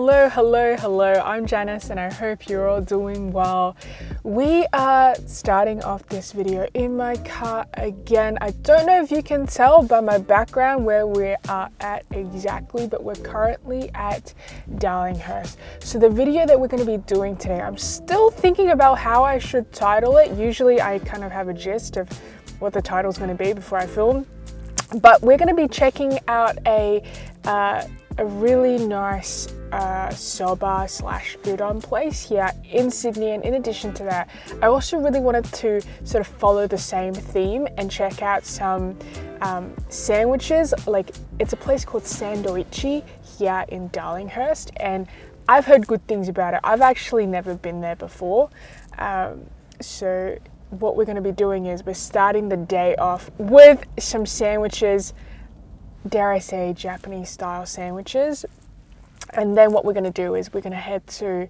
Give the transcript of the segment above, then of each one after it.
Hello, I'm Janice and I hope you're all doing well. We are starting off this video in my car again. I don't know if you can tell by my background where we are at exactly, but we're currently at Darlinghurst. So the video that we're going to be doing today, I'm still thinking about how I should title it. Usually I kind of have a gist of what the title is going to be before I film, but we're going to be checking out a really nice soba slash udon place here in Sydney. And in addition to that, I also really wanted to sort of follow the same theme and check out some sandwiches. Like, it's a place called Sandoitchi here in Darlinghurst, and I've heard good things about it. I've actually never been there before. So what we're going to be doing is we're starting the day off with some sandwiches, dare I say Japanese style sandwiches, and then what we're going to do is we're going to head to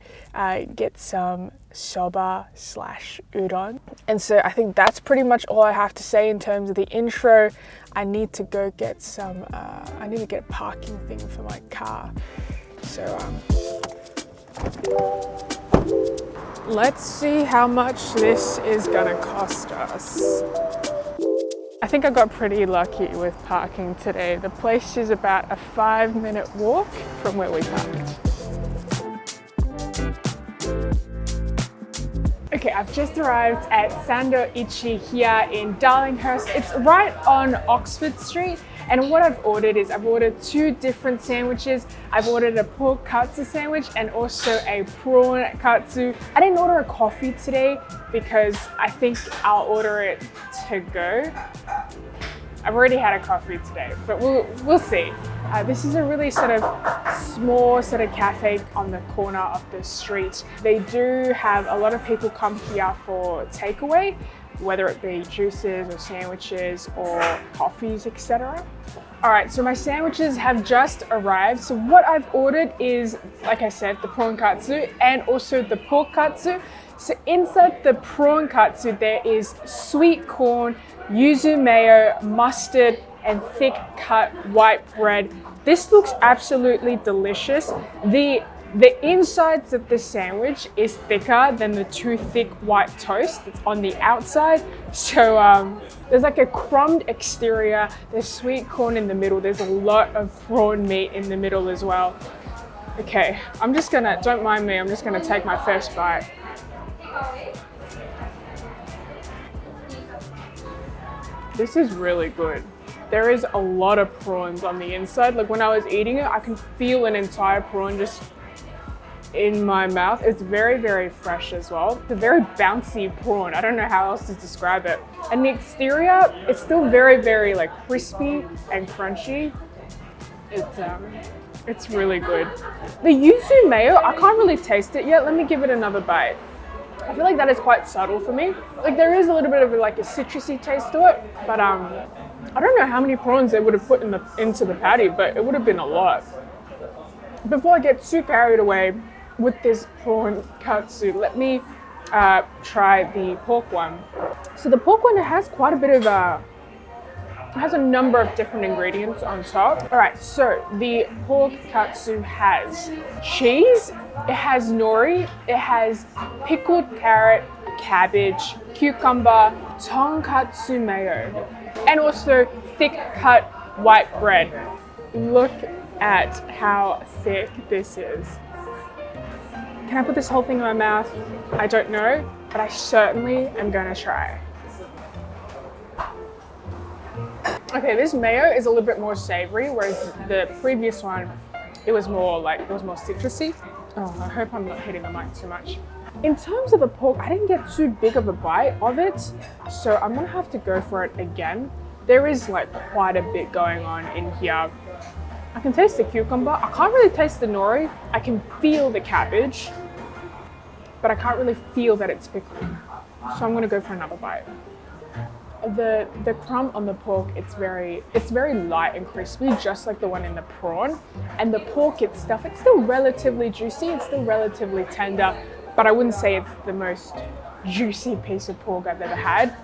get some soba slash udon. And so I think that's pretty much all I have to say in terms of the intro. I need to go get some I need to get a parking thing for my car, so let's see how much this is gonna cost us. I think I got pretty lucky with parking today. The place is about a 5-minute walk from where we parked. Okay, I've just arrived at Sandoitchi here in Darlinghurst. It's right on Oxford Street. And what I've ordered is I've ordered 2 different sandwiches. I've ordered a pork katsu sandwich and also a prawn katsu. I didn't order a coffee today because I think I'll order it to go. I've already had a coffee today, but we'll see. This is a really sort of small sort of cafe on the corner of the street. They do have a lot of people come here for takeaway, whether it be juices or sandwiches or coffees, etc. All right, so my sandwiches have just arrived. So what I've ordered is, like I said, the prawn katsu and also the pork katsu. So inside the prawn katsu, there is sweet corn, yuzu mayo, mustard, and thick cut white bread. This looks absolutely delicious. The insides of the sandwich is thicker than the 2 thick white toast that's on the outside. So there's like a crumbed exterior, there's sweet corn in the middle, there's a lot of prawn meat in the middle as well. Okay, I'm just gonna, don't mind me, I'm just gonna take my first bite. This is really good. There is a lot of prawns on the inside. Like when I was eating it, I can feel an entire prawn just in my mouth. It's very, very fresh as well. It's a very bouncy prawn. I don't know how else to describe it. And the exterior, it's still very, very like crispy and crunchy. It's really good. The yuzu mayo, I can't really taste it yet. Let me give it another bite. I feel like that is quite subtle for me. Like there is a little bit of like a citrusy taste to it, but I don't know how many prawns they would have put into the patty, but it would have been a lot. Before I get too carried away with this prawn katsu, let me try the pork one. So the pork one, it has quite a bit of it has a number of different ingredients on top. All right, so the pork katsu has cheese, it has nori, it has pickled carrot, cabbage, cucumber, tonkatsu mayo, and also thick cut white bread. Look at how thick this is. Can I put this whole thing in my mouth? I don't know, but I certainly am gonna try. Okay, this mayo is a little bit more savory, whereas the previous one, it was more citrusy. Oh, I hope I'm not hitting the mic too much. In terms of the pork, I didn't get too big of a bite of it, so I'm gonna have to go for it again. There is like quite a bit going on in here. I can taste the cucumber. I can't really taste the nori. I can feel the cabbage, but I can't really feel that it's pickled. So I'm gonna go for another bite. The crumb on the pork, it's very light and crispy, just like the one in the prawn. And the pork itself, it's still relatively juicy, it's still relatively tender, but I wouldn't say it's the most juicy piece of pork I've ever had.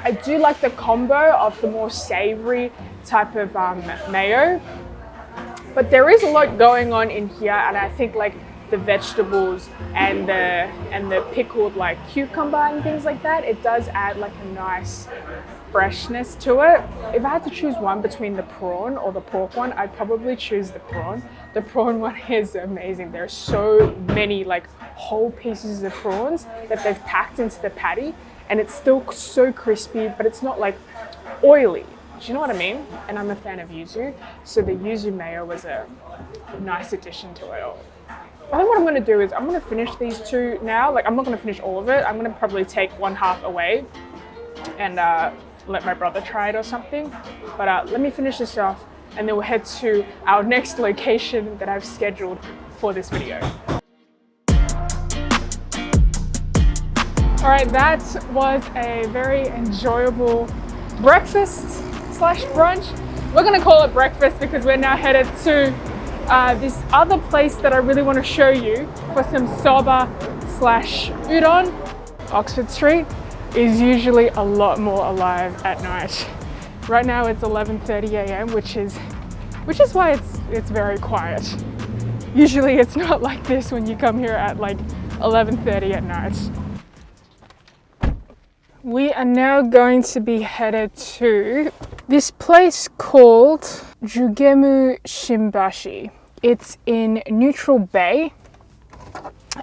I do like the combo of the more savory type of mayo, But there is a lot going on in here, and I think like the vegetables and the pickled like cucumber and things like that, it does add like a nice freshness to it. If I had to choose one between the prawn or the pork one, I'd probably choose the prawn. The prawn one is amazing. There's so many like whole pieces of prawns that they've packed into the patty, and it's still so crispy, but it's not like oily. Do you know what I mean? And I'm a fan of yuzu, so the yuzu mayo was a nice addition to it all. I think what I'm going to do is I'm going to finish these two now. Like, I'm not going to finish all of it. I'm going to probably take one half away and let my brother try it or something. But let me finish this off, and then we'll head to our next location that I've scheduled for this video. All right, that was a very enjoyable breakfast slash brunch. We're going to call it breakfast because we're now headed to this other place that I really want to show you for some soba slash udon. Oxford Street is usually a lot more alive at night. Right now it's 11:30 a.m. which is why it's very quiet. Usually it's not like this when you come here at like 11:30 at night. We are now going to be headed to this place called Jugemu Shimbashi. It's in Neutral Bay,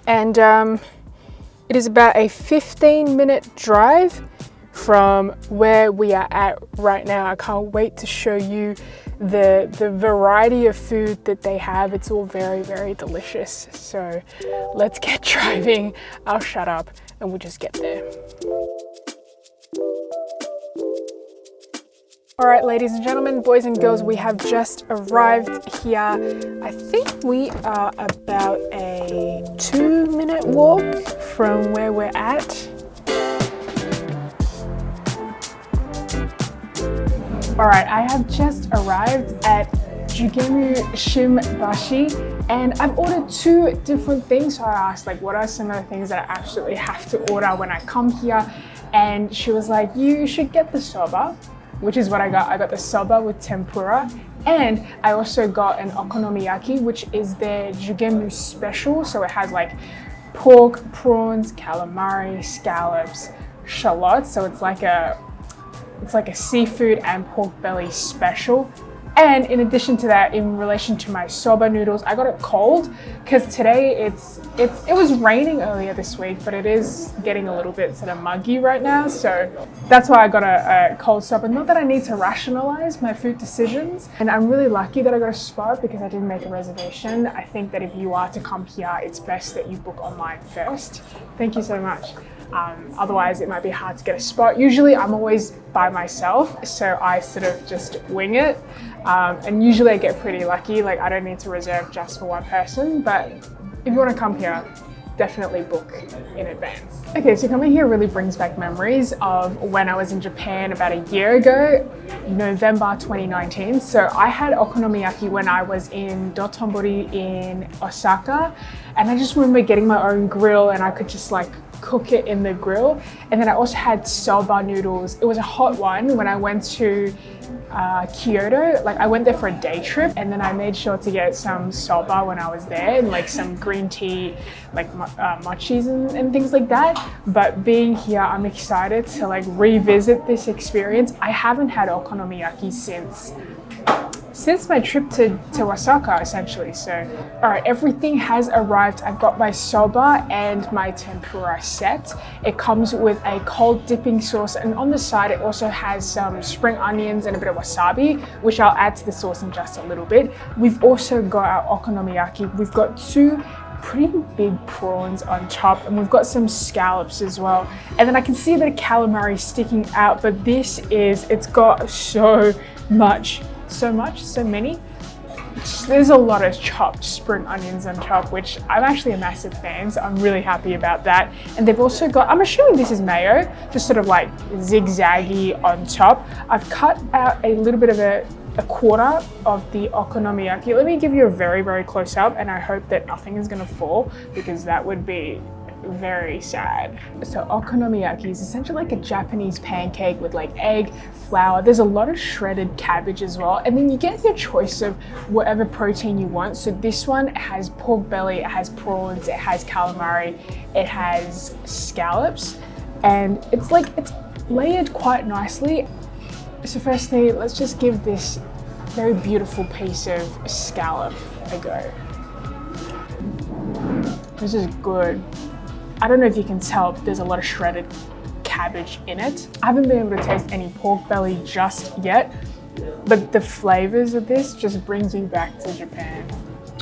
and it is about a 15-minute drive from where we are at right now. I can't wait to show you the variety of food that they have. It's all very, very delicious. So let's get driving. I'll shut up and we'll just get there. All right, ladies and gentlemen, boys and girls, we have just arrived here. I think we are about a 2-minute walk from where we're at. All right, I have just arrived at Jugemu Shimbashi, and I've ordered 2 different things. So I asked, like, what are some of the things that I absolutely have to order when I come here? And she was like, you should get the soba, which is what I got. I got the soba with tempura, and I also got an okonomiyaki, which is their Jugemu Special. So it has like pork, prawns, calamari, scallops, shallots. So it's like a seafood and pork belly special. And in addition to that, in relation to my soba noodles, I got it cold because today it was raining earlier this week, but it is getting a little bit sort of muggy right now. So that's why I got a cold soba. Not that I need to rationalize my food decisions. And I'm really lucky that I got a spot because I didn't make a reservation. I think that if you are to come here, it's best that you book online first. Thank you so much. Otherwise it might be hard to get a spot. Usually I'm always by myself, so I sort of just wing it. And usually I get pretty lucky, like I don't need to reserve just for one person, but if you want to come here, definitely book in advance. Okay, so coming here really brings back memories of when I was in Japan about a year ago, November 2019. So I had okonomiyaki when I was in Dotonbori in Osaka, and I just remember getting my own grill and I could just like cook it in the grill. And then I also had soba noodles. It was a hot one when I went to Kyoto. Like I went there for a day trip, and then I made sure to get some soba when I was there, and like some green tea, like mochis and things like that. But being here, I'm excited to like revisit this experience. I haven't had okonomiyaki since my trip to Osaka, essentially. So, all right, everything has arrived. I've got my soba and my tempura set. It comes with a cold dipping sauce, and on the side it also has some spring onions and a bit of wasabi, which I'll add to the sauce in just a little bit. We've also got our okonomiyaki. We've got 2 pretty big prawns on top, and we've got some scallops as well. And then I can see a bit of calamari sticking out, but it's got so many. There's a lot of chopped spring onions on top, which I'm actually a massive fan, so I'm really happy about that. And they've also got, I'm assuming this is mayo, just sort of like zigzaggy on top. I've cut out a little bit of a quarter of the okonomiyaki. Let me give you a very, very close up, and I hope that nothing is gonna fall because that would be very sad. So okonomiyaki is essentially like a Japanese pancake with like egg, flour. There's a lot of shredded cabbage as well. And then you get your choice of whatever protein you want. So this one has pork belly, it has prawns, it has calamari, it has scallops. And it's layered quite nicely. So firstly, let's just give this very beautiful piece of scallop a go. This is good. I don't know if you can tell, but there's a lot of shredded cabbage in it. I haven't been able to taste any pork belly just yet, but the flavors of this just brings me back to Japan.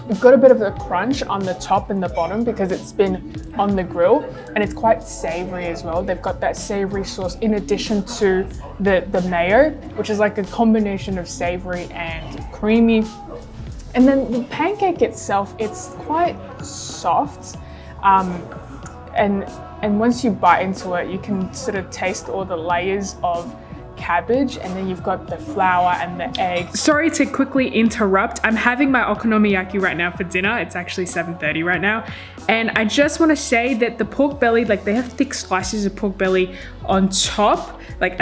We've got a bit of a crunch on the top and the bottom because it's been on the grill, and it's quite savory as well. They've got that savory sauce in addition to the mayo, which is like a combination of savory and creamy. And then the pancake itself, it's quite soft. And once you bite into it, you can sort of taste all the layers of cabbage, and then you've got the flour and the egg. Sorry to quickly interrupt. I'm having my okonomiyaki right now for dinner. It's actually 7:30 right now. And I just want to say that the pork belly, like they have thick slices of pork belly on top, like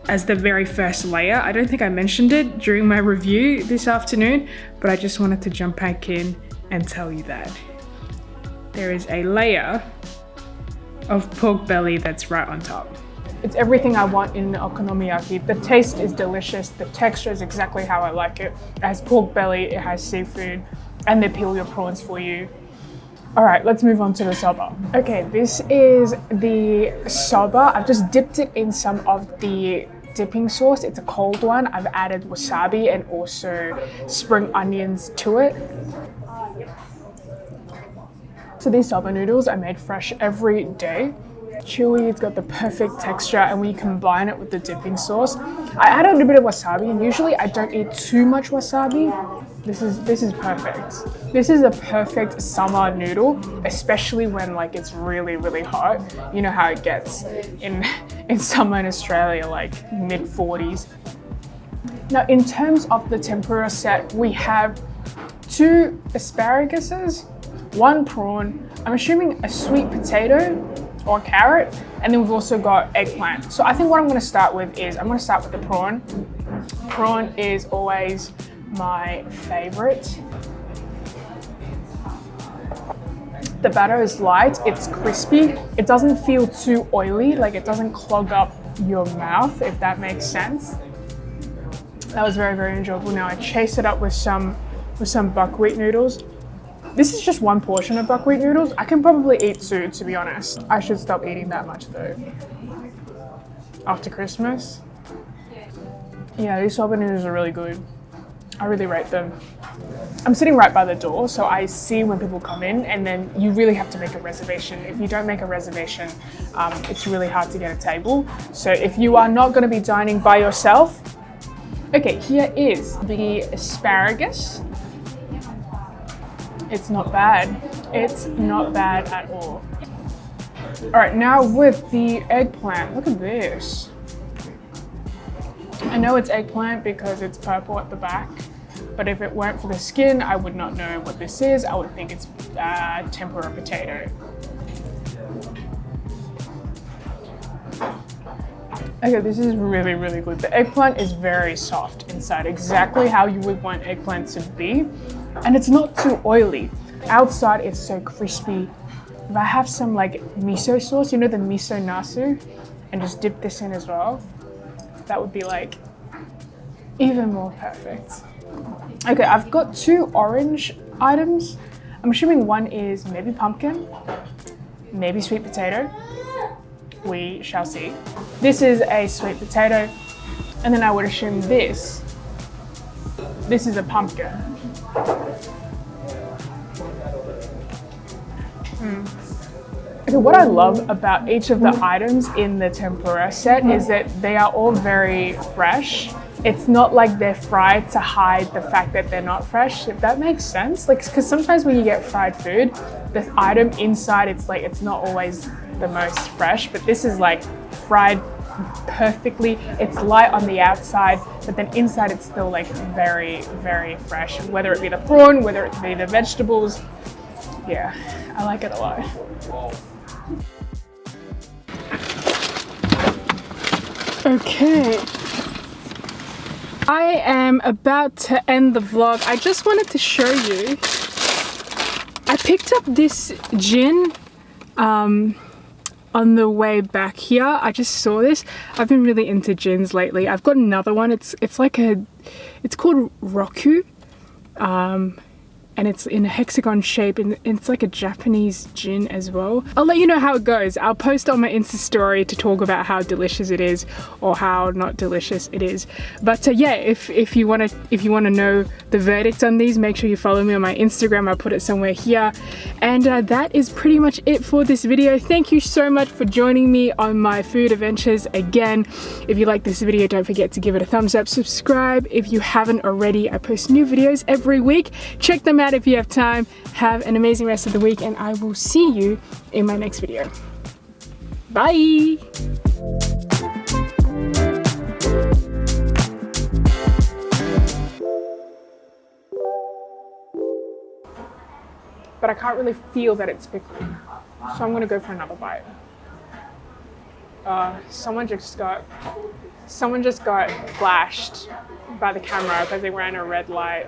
as the very first layer. I don't think I mentioned it during my review this afternoon, but I just wanted to jump back in and tell you that there is a layer of pork belly that's right on top. It's everything I want in okonomiyaki. The taste is delicious. The texture is exactly how I like it. It has pork belly, it has seafood, and they peel your prawns for you. All right, let's move on to the soba. Okay, this is the soba. I've just dipped it in some of the dipping sauce. It's a cold one. I've added wasabi and also spring onions to it. So these soba noodles are made fresh every day. Chewy, it's got the perfect texture, and when you combine it with the dipping sauce, I added a bit of wasabi, and usually I don't eat too much wasabi. This is perfect. This is a perfect summer noodle, especially when like it's really, really hot. You know how it gets in summer in Australia, like mid 40s. Now, in terms of the tempura set, we have 2 asparaguses, 1 prawn, I'm assuming a sweet potato or carrot, and then we've also got eggplant. So I think what I'm going to start with is I'm going to start with the prawn. Prawn is always my favorite. The batter is light, it's crispy, it doesn't feel too oily, like it doesn't clog up your mouth, if that makes sense. That was very, very enjoyable. Now I chase it up with some buckwheat noodles. This is just 1 portion of buckwheat noodles. I can probably eat 2, to be honest. I should stop eating that much though. After Christmas. Yeah, these soba noodles are really good. I really rate them. I'm sitting right by the door, so I see when people come in, and then you really have to make a reservation. If you don't make a reservation, it's really hard to get a table. So if you are not going to be dining by yourself, okay, here is the asparagus. It's not bad. It's not bad at all. All right, now with the eggplant, look at this. I know it's eggplant because it's purple at the back, but if it weren't for the skin, I would not know what this is. I would think it's tempura potato. Okay, this is really, really good. The eggplant is very soft inside, exactly how you would want eggplant to be. And it's not too oily. Outside, it's so crispy. If I have some like miso sauce, you know the miso nasu, and just dip this in as well, that would be like even more perfect. Okay, I've got 2 orange items. I'm assuming one is maybe pumpkin, maybe sweet potato. We shall see. This is a sweet potato, and then I would assume this is a pumpkin. Okay, what I love about each of the items in the tempura set is that they are all very fresh. It's not like they're fried to hide the fact that they're not fresh, if that makes sense. Like, because sometimes when you get fried food, the item inside, it's like, it's not always the most fresh, but this is like fried perfectly. It's light on the outside, but then inside it's still like very, very fresh, whether it be the prawn, whether it be the vegetables. here. I like it a lot. Okay. I am about to end the vlog. I just wanted to show you. I picked up this gin on the way back here. I just saw this. I've been really into gins lately. I've got another one. It's called Roku. And it's in a hexagon shape, and it's like a Japanese gin as well. I'll let you know how it goes. I'll post on my Insta story to talk about how delicious it is or how not delicious it is. But yeah, if you want to know the verdict on these, make sure you follow me on my Instagram. I'll put it somewhere here. And that is pretty much it for this video. Thank you so much for joining me on my food adventures again. If you like this video, don't forget to give it a thumbs up, subscribe if you haven't already. I post new videos every week. Check them out if you have time. Have an amazing rest of the week, and I will see you in my next video. Bye! But I can't really feel that it's pickly, so I'm gonna go for another bite. Someone just got flashed by the camera because they ran a red light.